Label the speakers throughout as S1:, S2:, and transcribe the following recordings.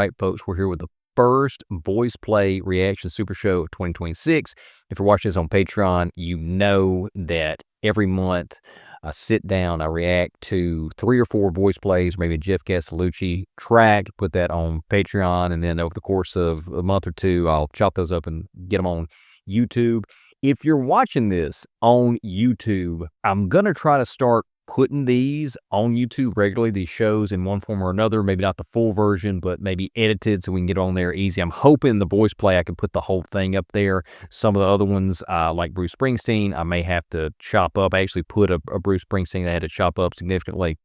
S1: right, folks, we're here with the first VoicePlay reaction super show of 2026. If you're watching this on Patreon, you know that every month I sit down, I react to 3 or 4 VoicePlays, maybe a Jeff Castellucci track, put that on Patreon, and then over the course of a month or two, I'll chop those up and get them on YouTube. If you're watching this on YouTube, I'm going to try to start putting these on YouTube regularly, these shows in one form or another, maybe not the full version, but maybe edited so we can get on there easy. I'm hoping the VoicePlay, I can put the whole thing up there. Some of the other ones, like Bruce Springsteen, I may have to chop up. I actually put a Bruce Springsteen that I had to chop up significantly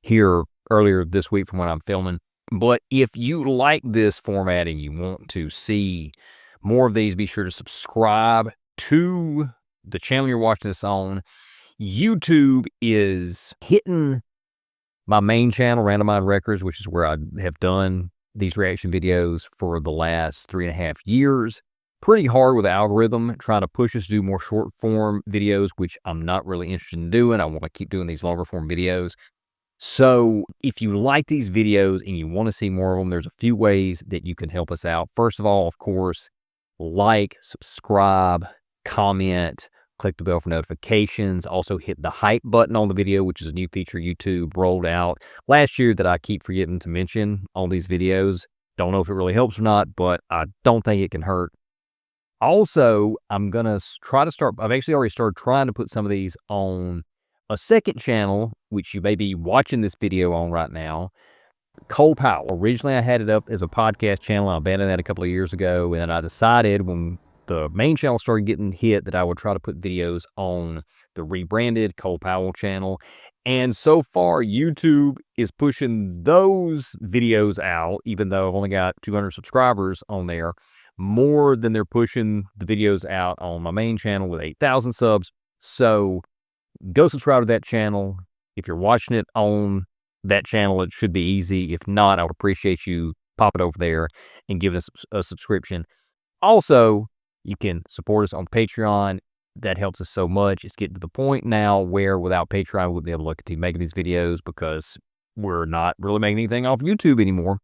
S1: here earlier this week from when I'm filming. But if you like this format and you want to see more of these, be sure to subscribe to the channel you're watching this on. YouTube is hitting my main channel, Random Mind Records, which is where I have done these reaction videos for the last 3.5 years. Pretty hard with the algorithm, trying to push us to do more short form videos, which I'm not really interested in doing. I want to keep doing these longer form videos. So if you like these videos and you want to see more of them, there's a few ways that you can help us out. First of all, of course, like, subscribe, comment, click the bell for notifications. Also hit the hype button on the video, which is a new feature YouTube rolled out last year that I keep forgetting to mention on these videos. Don't know if it really helps or not, but I don't think it can hurt. Also, I'm going to try to start, I've actually already started trying to put some of these on a second channel, which you may be watching this video on right now, Cole Powell. Originally, I had it up as a podcast channel. I abandoned that a couple of years ago, and I decided when the main channel started getting hit that I would try to put videos on the rebranded Cole Powell channel. And so far, YouTube is pushing those videos out, even though I've only got 200 subscribers on there, more than they're pushing the videos out on my main channel with 8,000 subs. So go subscribe to that channel. If you're watching it on that channel, it should be easy. If not, I would appreciate you popping over there and giving us a subscription. Also, you can support us on Patreon. That helps us so much. It's getting to the point now where without Patreon, we wouldn't be able to continue making these videos because we're not really making anything off YouTube anymore.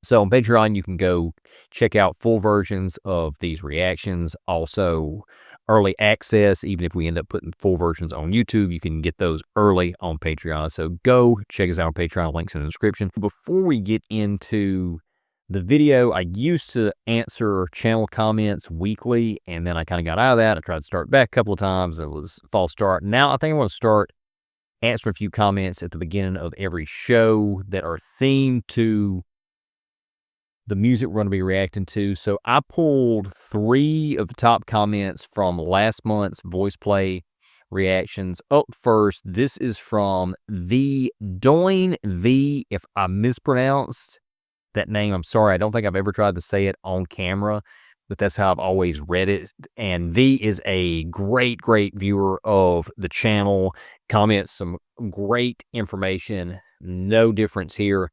S1: So on Patreon, you can go check out full versions of these reactions. Also, early access. Even if we end up putting full versions on YouTube, you can get those early on Patreon. So go check us out on Patreon. Links in the description. Before we get into the video, I used to answer channel comments weekly, and then I kind of got out of that. I tried to start back a couple of times. It was a false start. Now I think I want to start answering a few comments at the beginning of every show that are themed to the music we're going to be reacting to. So I pulled 3 of the top comments from last month's VoicePlay reactions. Up first, this is from the Doing V. If I mispronounced that name, I'm sorry. I don't think I've ever tried to say it on camera, but that's how I've always read it. And V is a great viewer of the channel. Comments some great information. No difference here.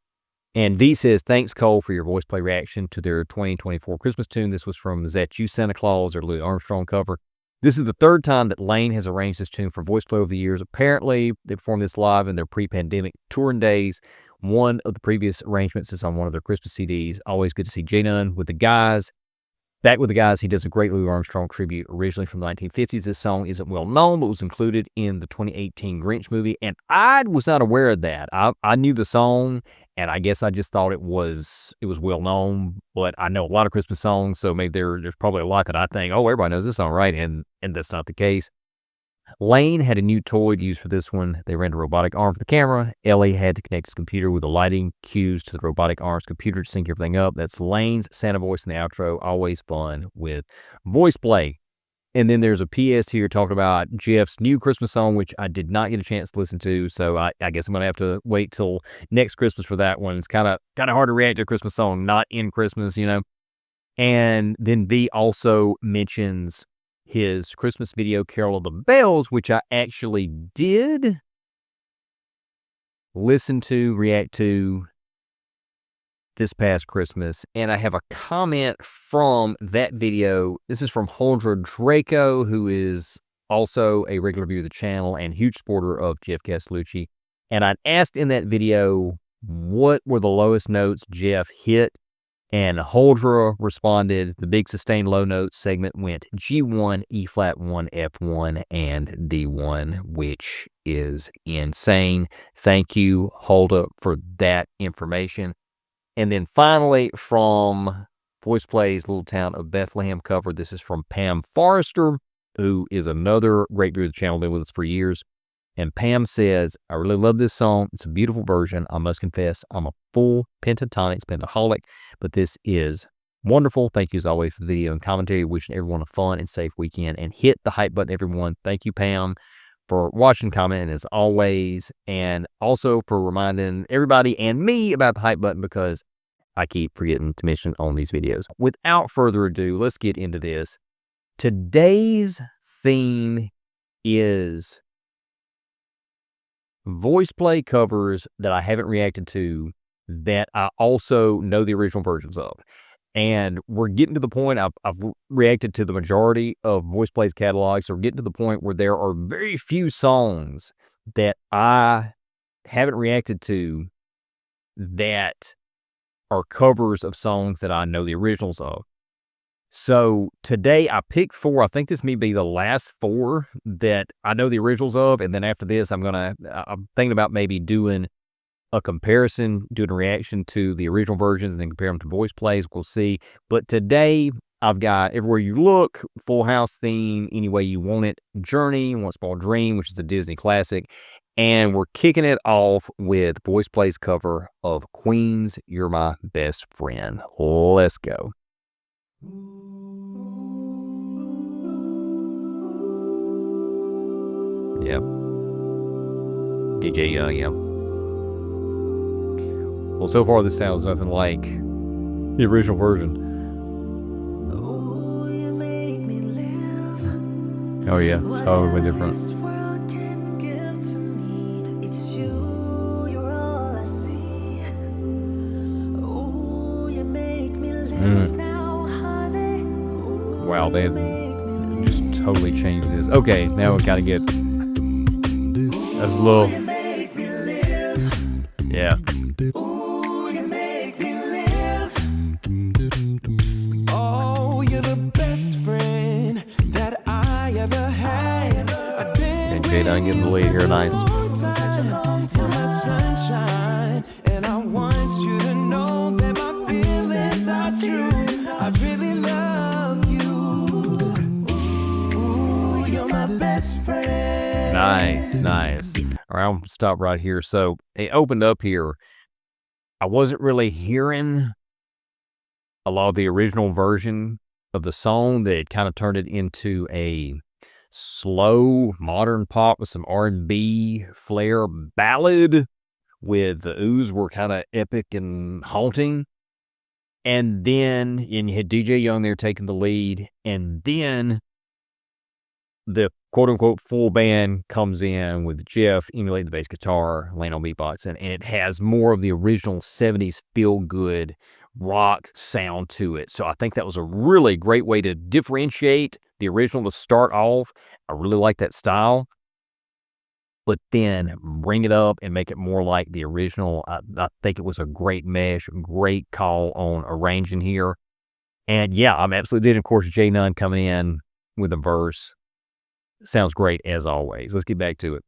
S1: And V says, thanks, Cole, for your VoicePlay reaction to their 2024 Christmas tune. This was from Is That You, Santa Claus, or Louis Armstrong cover. This is the 3rd time that Lane has arranged this tune for VoicePlay over the years. Apparently, they performed this live in their pre-pandemic touring days. One of the previous arrangements is on one of their Christmas CDs. Always good to see J Nunn with the guys. Back with the guys, he does a great Louis Armstrong tribute, originally from the 1950s. This song isn't well known, but was included in the 2018 Grinch movie, and I was not aware of that. I knew the song, and I guess I just thought it was well known, but I know a lot of Christmas songs, so maybe there's probably a lot that I think, oh, everybody knows this song, right? And that's not the case. Lane had a new toy to use for this one. They ran a robotic arm for the camera. Ellie had to connect his computer with the lighting cues to the robotic arm's computer to sync everything up. That's Lane's Santa voice in the outro. Always fun with VoicePlay. And then there's a PS here talking about Jeff's new Christmas song, which I did not get a chance to listen to. So I guess I'm going to have to wait till next Christmas for that one. It's kind of hard to react to a Christmas song not in Christmas, you know. And then B also mentions his Christmas video, Carol of the Bells, which I actually did listen to, react to this past Christmas. And I have a comment from that video. This is from Holdra Draco, who is also a regular viewer of the channel and huge supporter of Jeff Castellucci. And I asked in that video what were the lowest notes Jeff hit? And Holdra responded, the big sustained low notes segment went G1, E flat 1, F1, and D1, which is insane. Thank you, Holdra, for that information. And then finally, from VoicePlay's Little Town of Bethlehem cover, this is from Pam Forrester, who is another great viewer of the channel, been with us for years. And Pam says, I really love this song. It's a beautiful version. I must confess, I'm a full pentatonics pentaholic, but this is wonderful. Thank you as always for the video and commentary. Wishing everyone a fun and safe weekend. And hit the hype button, everyone. Thank you, Pam, for watching, commenting as always, and also for reminding everybody and me about the hype button because I keep forgetting to mention on these videos. Without further ado, let's get into this. Today's theme is VoicePlay covers that I haven't reacted to that I also know the original versions of. And we're getting to the point, I've reacted to the majority of VoicePlay's catalog, so we're getting to the point where there are very few songs that I haven't reacted to that are covers of songs that I know the originals of. So today I picked 4. I think this may be the last 4 that I know the originals of. And then after this, I'm thinking about maybe doing a comparison, doing a reaction to the original versions and then compare them to VoicePlays. We'll see. But today I've got Everywhere You Look, Full House theme, Any Way You Want It, Journey, Once More Dream, which is a Disney classic. And we're kicking it off with VoicePlay's cover of Queen's You're My Best Friend. Let's go. Yep. DJ Young, yep. Well, so far this sounds nothing like the original version. Oh yeah, it's totally different. Wow, they just totally changed this. Okay, now we gotta get that's a little, yeah. Oh, you're the best friend that I ever had. And Jay Dunn getting the lead here, nice. And I want you to know that my feelings are true. I really love you. Ooh, you're my best friend. Nice, nice. All right, I'll stop right here. So it opened up here. I wasn't really hearing a lot of the original version of the song. That kind of turned it into a slow modern pop with some R&B flair ballad with the oohs were kind of epic and haunting. And then you had DJ Young there taking the lead, and then the quote-unquote full band comes in with Jeff emulating the bass guitar, laying on beatbox, and it has more of the original 70s feel-good rock sound to it. So I think that was a really great way to differentiate the original to start off. I really like that style. But then bring it up and make it more like the original. I think it was a great mesh, great call on arranging here. And yeah, I'm absolutely digging. Of course, Jay Nunn coming in with a verse. Sounds great as always. Let's get back to it.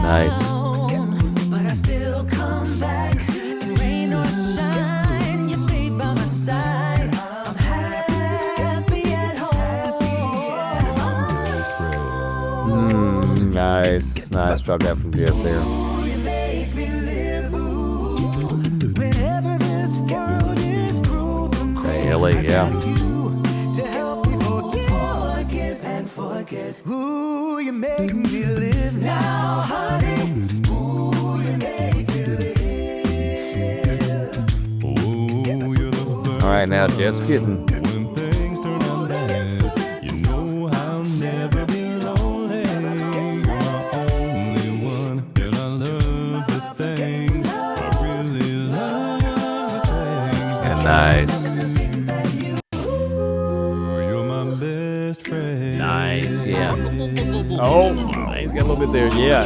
S1: Nice. Nice, nice drop down from Jeff there. Hey, LA, yeah. Ooh, you make me live now, honey. Ooh, you make me live. All right, now Jeff's getting. Nice. You're my best friend. Nice, yeah. Oh, he's got a little bit there. Yeah.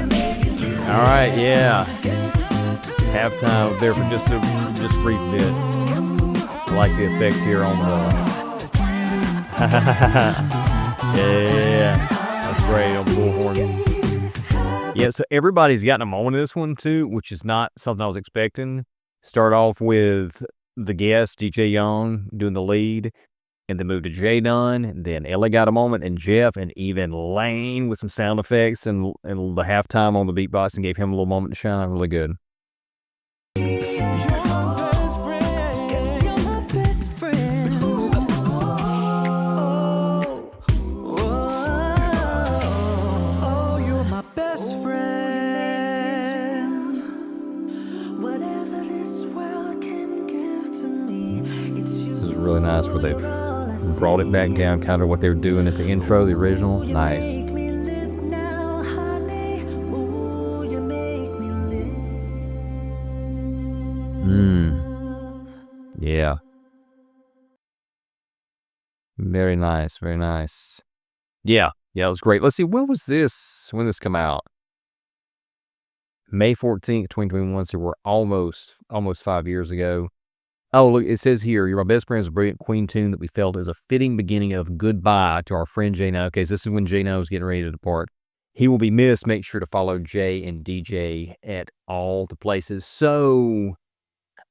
S1: All right. Yeah. Halftime there for just a brief bit. I like the effect here on the. Yeah. That's great on the bullhorn. Yeah. So everybody's gotten a moment in this one too, which is not something I was expecting. Start off with the guest, DJ Young, doing the lead. And then moved to J Dunn, and then Ellie got a moment, and Jeff, and even Lane with some sound effects and the halftime on the beatbox and gave him a little moment to shine. Really good. This is really nice where they've brought it back down, kind of what they were doing at the intro, the original. Nice. Yeah. Very nice, very nice. Yeah, it was great. Let's see, when this come out? May 14th, 2021, so we're almost 5 years ago. Oh, look, it says here, "You're My Best Friend" is a brilliant Queen tune that we felt is a fitting beginning of goodbye to our friend Jay Now. Okay, so this is when Jay Now is getting ready to depart. He will be missed. Make sure to follow Jay and DJ at all the places. So,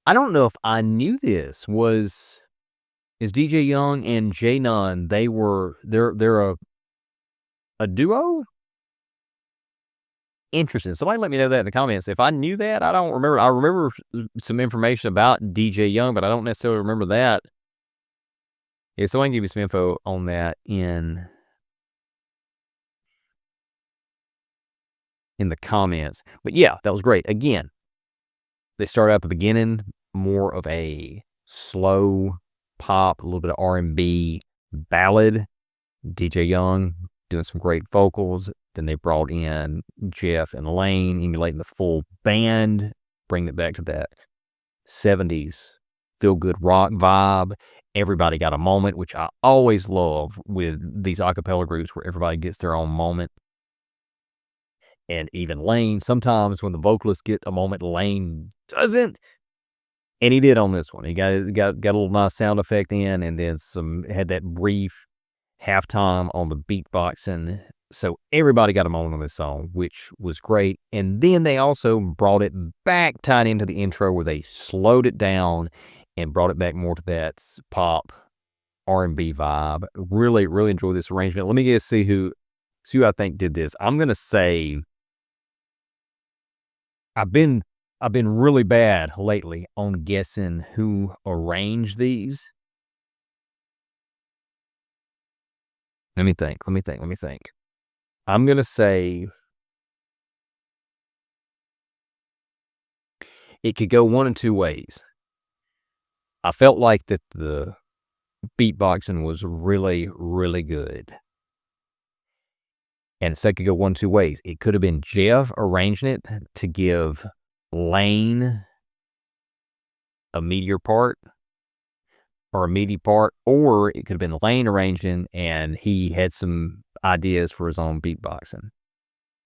S1: I don't know if I knew this. Is DJ Young and Jay Nunn, they're a duo? Interesting. Somebody let me know that in the comments. If I knew that, I don't remember. I remember some information about DJ Young, but I don't necessarily remember that. Yeah, somebody give me some info on that in the comments. But yeah, that was great. Again, they started out at the beginning more of a slow pop, a little bit of R&B ballad. DJ Young doing some great vocals. Then they brought in Jeff and Lane, emulating the full band, bringing it back to that 70s feel-good rock vibe. Everybody got a moment, which I always love with these a cappella groups where everybody gets their own moment. And even Lane, sometimes when the vocalists get a moment, Lane doesn't. And he did on this one. He got a little nice sound effect in, and then had that brief halftime on the beatboxing. So everybody got a moment on this song, which was great. And then they also brought it back, tied into the intro, where they slowed it down and brought it back more to that pop R&B vibe. Really, really enjoyed this arrangement. Let me see who I think did this. I'm gonna say I've been really bad lately on guessing who arranged these. Let me think. I'm going to say it could go one of two ways. I felt like that the beatboxing was really, really good. And so it could go one of two ways. It could have been Jeff arranging it to give Lane a meatier part or a meaty part, or it could have been Lane arranging and he had some ideas for his own beatboxing.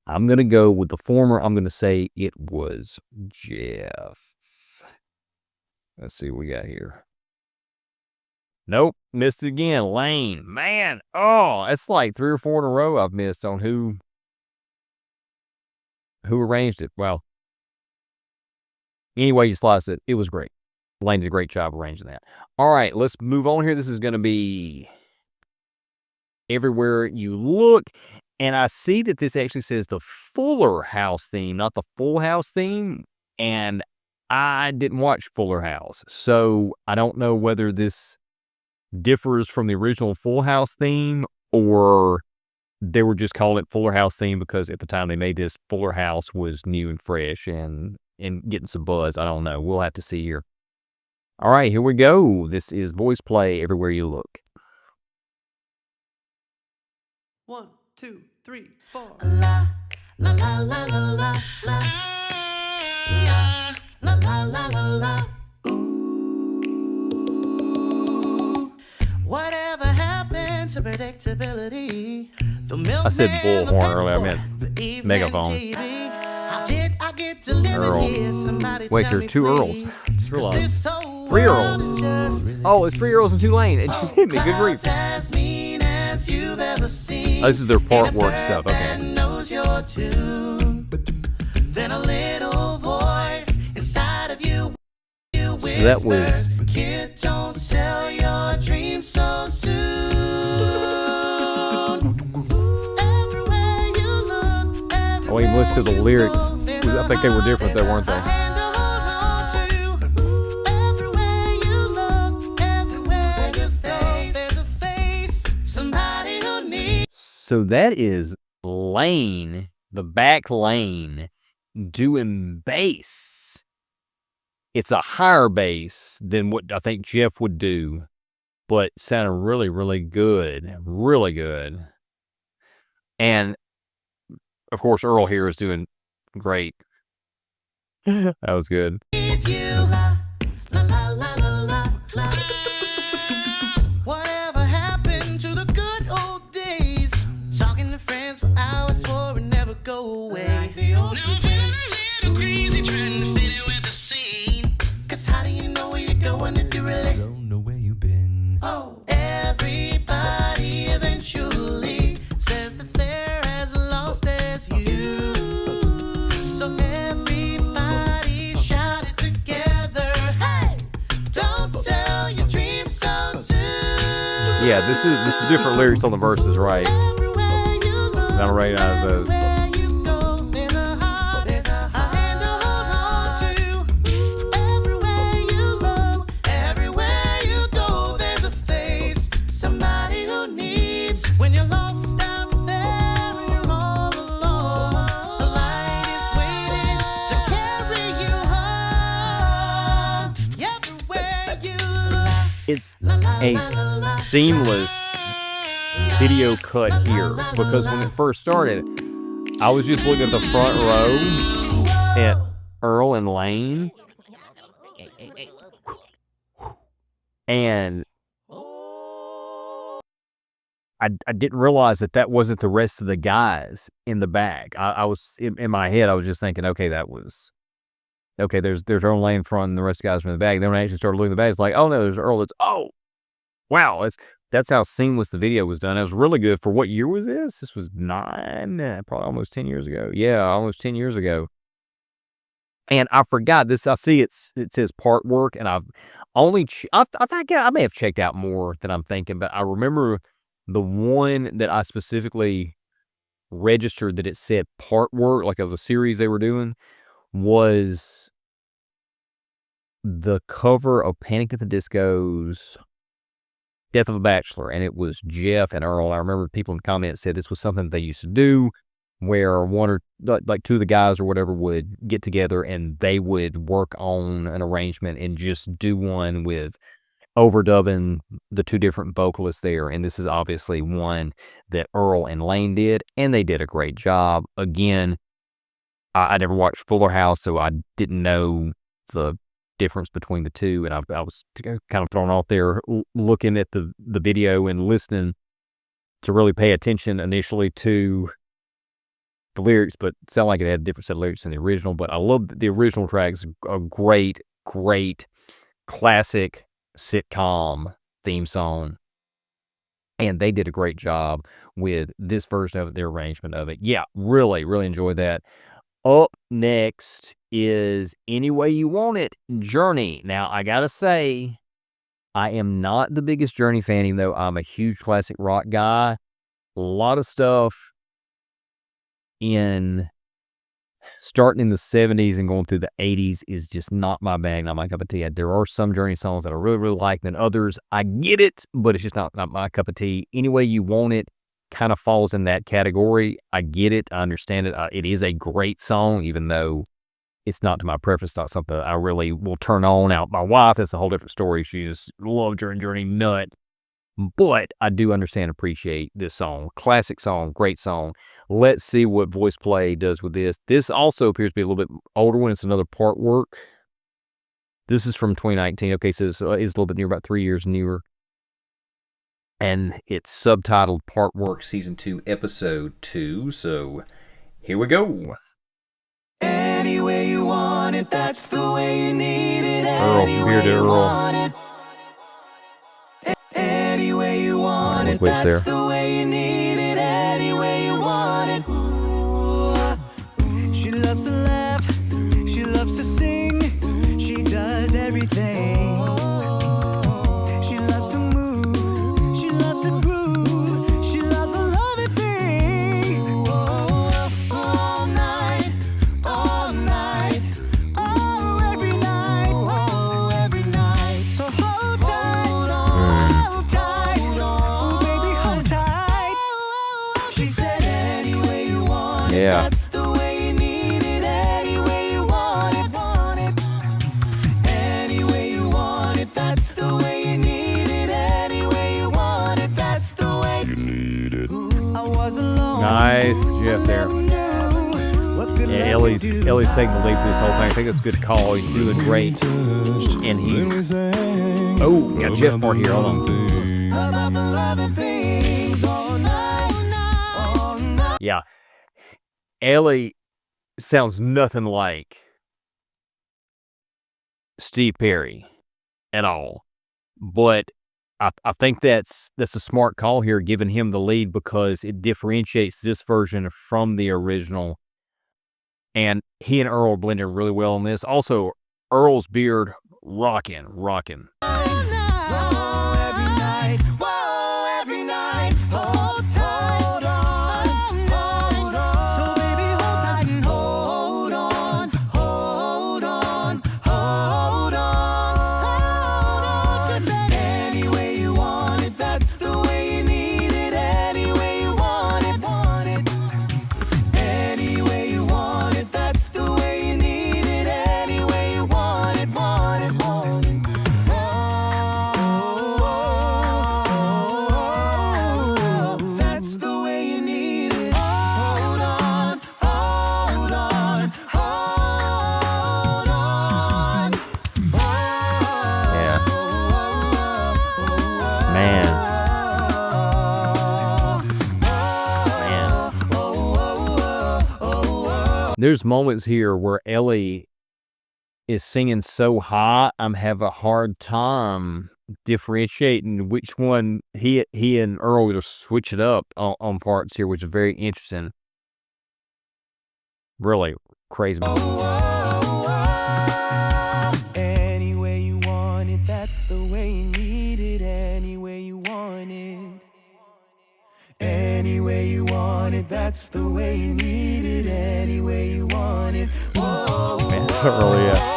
S1: I'm going to go with the former. I'm going to say it was Jeff. Let's see what we got here. Nope, missed it again. Lane, man. Oh, it's like 3 or 4 in a row I've missed on who arranged it. Well, anyway you slice it, it was great. Lane did a great job arranging that. All right, let's move on here. This is going to be Everywhere You Look. And I see that this actually says the Fuller House theme, not the Full House theme. And I didn't watch Fuller House, so I don't know whether this differs from the original Full House theme, or they were just calling it Fuller House theme because at the time they made this, Fuller House was new and fresh and getting some buzz. I don't know. We'll have to see here. All right, here we go. This is VoicePlay, Everywhere You Look.
S2: 1, 2, 3, 4. La la la la la la la la la la la la. Ooh, whatever happened to predictability?
S1: I said bullhorn earlier. I meant megaphone. Earl. Wait, there are two Earls. Just realized. 3 Earls. Oh, it's 3 Earls and 2 Lane. It just hit me. Good grief. Oh, this is their part work stuff. Okay. Then a little voice inside of you. So that was. Kid, don't sell your dreams so soon. Oh, even listen to the lyrics. I think they were different though, weren't they? So that is Lane, the back lane, doing bass. It's a higher bass than what I think Jeff would do, but sounded really, really good. Really good. And, of course, Earl here is doing great. That was good. Whatever happened to the good old days? Talking to friends for hours swore would never go away. Like the ocean winds. Little crazy trying to fit in with the scene. Cause how do you know where you're going if you really don't know where you've been? Oh, everybody eventually says that they're as lost as you. So everybody shout it together. Hey, don't sell your dreams so soon. Yeah, this is different lyrics on the verses, right? I don't recognize those. It's a seamless video cut here because when it first started, I was just looking at the front row at Earl and Lane, and I didn't realize that wasn't the rest of the guys in the back. I was in my head, I was just thinking, okay, there's Earl and Lane front and the rest of the guys from the back. Then when I actually started looking at the back, it's like, oh no, there's Earl. It's wow, that's how seamless the video was done. It was really good. For what year was this? This was probably almost 10 years ago. Yeah, almost 10 years ago. And I forgot this. I see it says part work, and I've only I think I may have checked out more than I'm thinking, but I remember the one that I specifically registered that it said part work, like it was a series they were doing, was the cover of Panic at the Disco's Death of a Bachelor, and it was Jeff and Earl. I remember people in the comments said this was something they used to do, where one or like two of the guys or whatever would get together and they would work on an arrangement and just do one with overdubbing the two different vocalists there. And this is obviously one that Earl and Lane did, and they did a great job. Again, I never watched Fuller House, so I didn't know the difference between the two, and I was kind of thrown off there looking at the video and listening to really pay attention initially to the lyrics, but it sounded like it had a different set of lyrics than the original. But I love the original tracks. A great classic sitcom theme song, and they did a great job with this version of it, their arrangement of it. Yeah, really enjoyed that. Up next is Any Way You Want It, Journey. Now, I gotta say, I am not the biggest Journey fan, even though I'm a huge classic rock guy. A lot of stuff starting in the 70s and going through the 80s is just not my bag, not my cup of tea. There are some Journey songs that I really like than others. I get it, but it's just not my cup of tea. Any Way You Want It kind of falls in that category. I get it. I understand it. It is a great song, even though it's not to my preference, not something I really will turn on. Now, my wife, that's a whole different story. She's love Journey nut. But I do understand and appreciate this song. Classic song, great song. Let's see what VoicePlay does with this. This also appears to be a little bit older one. It's another part work. This is from 2019. Okay, so it's a little bit newer, about 3 years newer. and it's subtitled Part Work Season 2, Episode 2. So here we go.
S2: Any way you want it, that's the way you need it.
S1: Earl, bearded Earl.
S2: Any way you want it, that's the way you need it. Any way you want it. She loves to laugh, she loves to sing, she does everything. She loves to move, she loves to groove, she loves to love everything. All night, oh, every night, oh, every night. So hold tight, oh baby, hold tight. She said any way you want it, that's the way you need it. Any way you want it, any way you want it, that's the way you need it. Any way you want it, that's the way you need it. I was alone.
S1: Nice, Jeff there. Yeah, Ellie's taking the lead for this whole thing. I think it's a good call. He's doing great. And he's... Oh, we got Jeff part here. Hold on. Yeah. Ellie sounds nothing like Steve Perry at all. But I think that's a smart call here, giving him the lead, because it differentiates this version from the original. And he and Earl blended really well on this. Also, Earl's beard rocking.
S2: Every night, hold on. So baby, hold tight and hold on. Just any way you want it, that's the way you need it. Any way you want it, any way you want it, that's the way you need it. Any way you want it, that's the way you need it. Hold on.
S1: Yeah. Man. There's moments here where Ellie is singing so high, I'm having a hard time differentiating which one. He and Earl just switch it up on parts here, which is very interesting. Really crazy.
S2: Any way you want it, that's the way you need it. Any way you want it. Any way you want it, that's the way you need it. Any way you want it. Whoa.
S1: Man, Earl, yeah.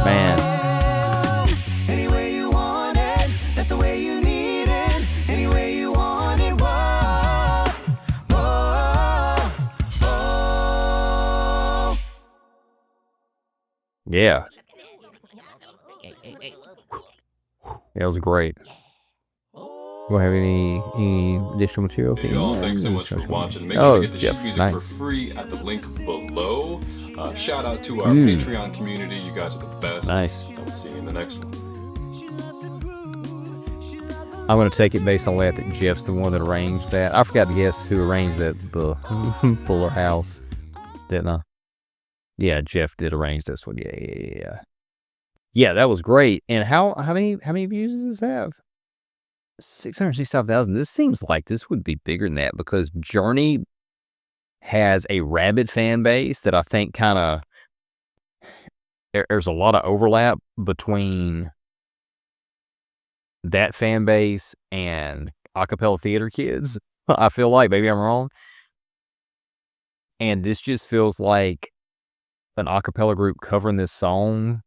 S1: Man.
S2: Any way you want it, that's the way you need it. Any way you want it,
S1: Yeah. That was great. Do I have any additional material?
S3: Hey y'all, thanks so much for watching. Make sure to get the sheet music for free at the link below. Shout out to our Patreon community. You guys are the best.
S1: Nice.
S3: And we'll see you in the next one.
S1: I'm going to take it based on that Jeff's the one that arranged that. I forgot to guess who arranged that, the Fuller House, didn't I? Yeah, Jeff did arrange this one. Yeah. Yeah, that was great. And how many views does this have? 665,000. This seems like this would be bigger than that, because Journey has a rabid fan base that I think kind of, there's a lot of overlap between that fan base and acapella theater kids. I feel like, maybe I'm wrong. And this just feels like an acapella group covering this song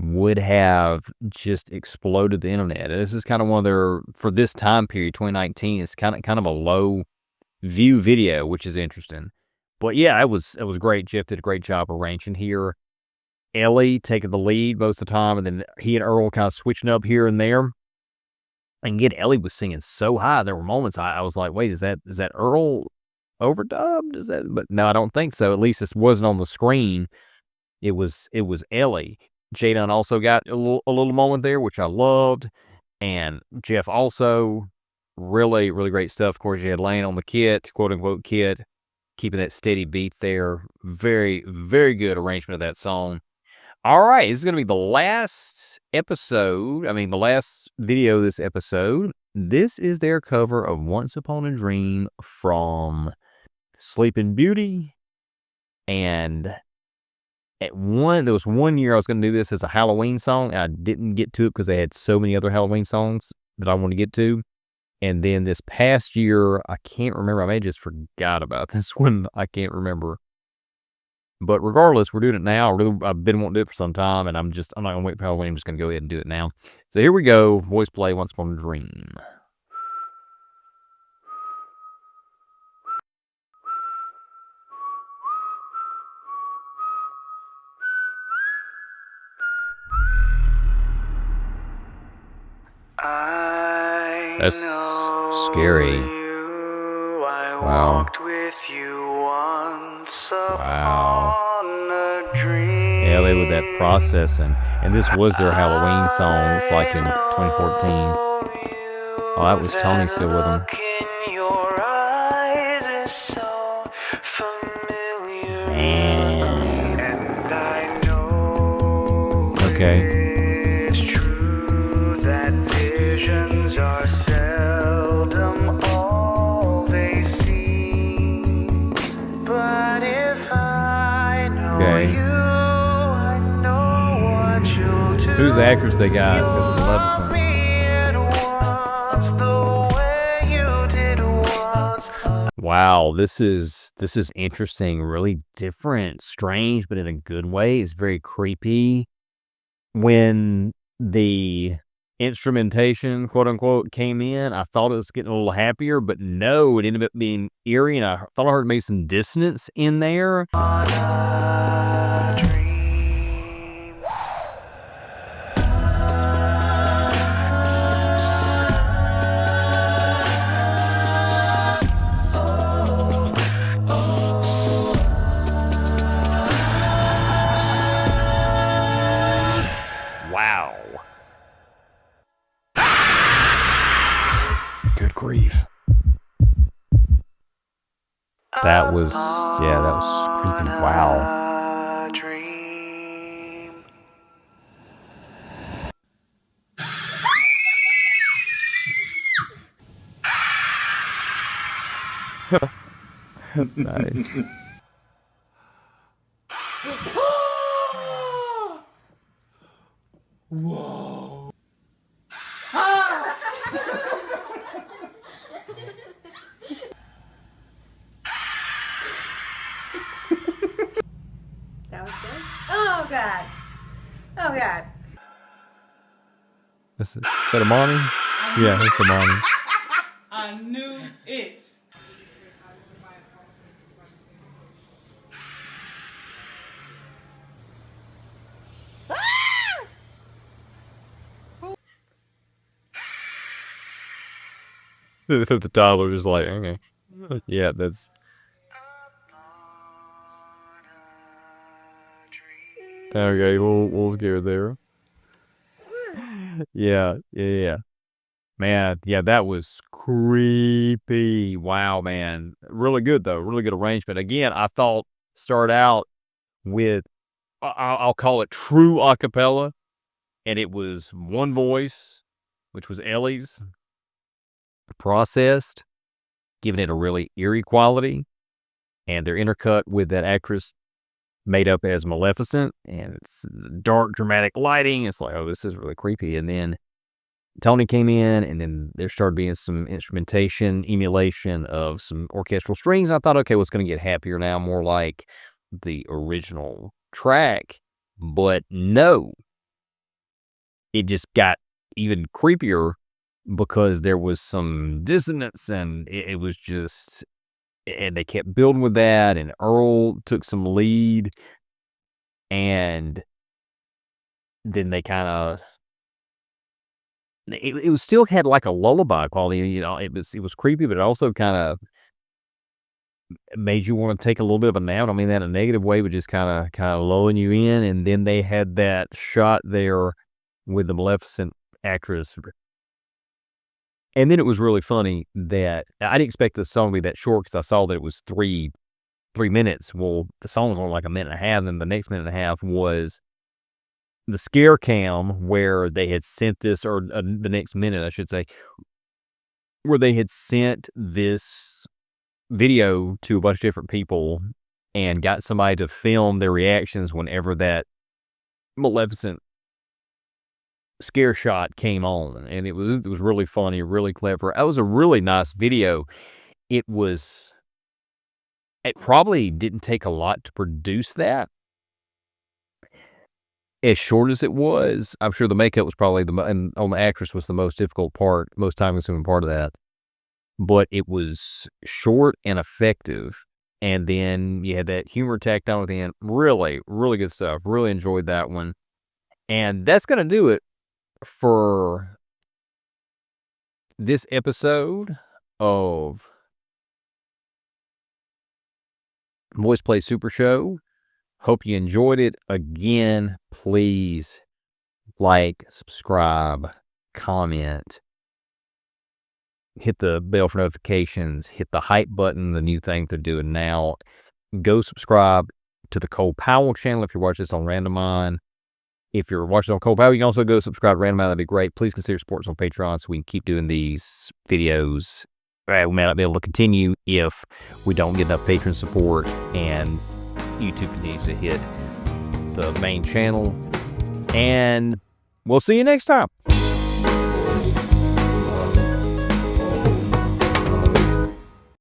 S1: would have just exploded the internet. This is kind of one of their, for this time period, 2019, it's kind of a low view video, which is interesting. But yeah, it was great. Jeff did a great job arranging here. Ellie taking the lead most of the time, and then he and Earl kind of switching up here and there. And again, Ellie was singing so high. There were moments I was like, wait, is that Earl overdubbed? Is that? But no, I don't think so. At least this wasn't on the screen. It was Ellie. Jadon also got a little moment there, which I loved, and Jeff also really great stuff. Of course, you had Lane on the kit, quote unquote kit, keeping that steady beat there. Very good arrangement of that song. All right, this is going to be the last episode. I mean, the last video of this episode. This is their cover of Once Upon a Dream from Sleeping Beauty. And there was one year I was going to do this as a Halloween song. I didn't get to it because they had so many other Halloween songs that I wanted to get to. And then this past year, I can't remember. I may have just forgot about this one. I can't remember. But regardless, we're doing it now. I've been wanting to do it for some time, and I'm not going to wait for Halloween. I'm just going to go ahead and do it now. So here we go. VoicePlay, Once Upon a Dream. That's scary. Wow. Wow. Yeah, with that processing. And this was their Halloween song. It's like in 2014. Oh, that was Tony still with them. Man. Okay. Are seldom all they see. But if I know you, I know what you'll do. Who's the actress they got? Wow, this is interesting, really different, strange, but in a good way. It's very creepy. When the instrumentation, quote unquote, came in, I thought it was getting a little happier, but no, it ended up being eerie, and I thought I heard maybe some dissonance in there. Wow. Good grief. That was creepy. Wow. Nice.
S2: Whoa.
S4: That was good. Oh God. Oh God.
S1: Is that Amani? Yeah, that's Amani.
S5: I knew it.
S1: The toddler is like, okay. Yeah, that's. Okay, a little scared there. Yeah. Man, yeah, that was creepy. Wow, man. Really good, though. Really good arrangement. Again, I thought start out with, I'll call it true acapella, and it was one voice, which was Ellie's, processed, giving it a really eerie quality, and they're intercut with that actress made up as Maleficent, and it's dark, dramatic lighting. It's like, oh, this is really creepy. And then Tony came in, and then there started being some instrumentation, emulation of some orchestral strings. I thought, okay, well, it's going to get happier now, more like the original track. But no, it just got even creepier because there was some dissonance, and it was just, and they kept building with that, and Earl took some lead, and then they kind of, it was still had like a lullaby quality, you know. It was creepy, but it also kind of made you want to take a little bit of a nap. I don't mean that in a negative way, but just kind of lulling you in. And then they had that shot there with the Maleficent actress. And then it was really funny that I didn't expect the song to be that short because I saw that it was 3 minutes. Well, the song was only like a minute and a half, and the next minute and a half was the scare cam where they had sent this, or the next minute, I should say, where they had sent this video to a bunch of different people and got somebody to film their reactions whenever that Maleficent scare shot came on. And it was really funny, really clever. It was a really nice video. It probably didn't take a lot to produce that. As short as it was, I'm sure the makeup was probably and on the actress was the most difficult part, most time-consuming part of that. But it was short and effective. And then you had that humor tacked on at the end. Really, really good stuff. Really enjoyed that one. And that's going to do it for this episode of VoicePlay Super Show. Hope you enjoyed it. Again, please like, subscribe, comment, hit the bell for notifications, hit the hype button, the new thing they're doing now. Go subscribe to the Cole Powell channel if you're watching this on Randomon. If you're watching on Cole Powell, you can also go subscribe to Randomon. That'd be great. Please consider supporting us on Patreon so we can keep doing these videos. We may not be able to continue if we don't get enough patron support and YouTube continues to hit the main channel. And we'll see you next time.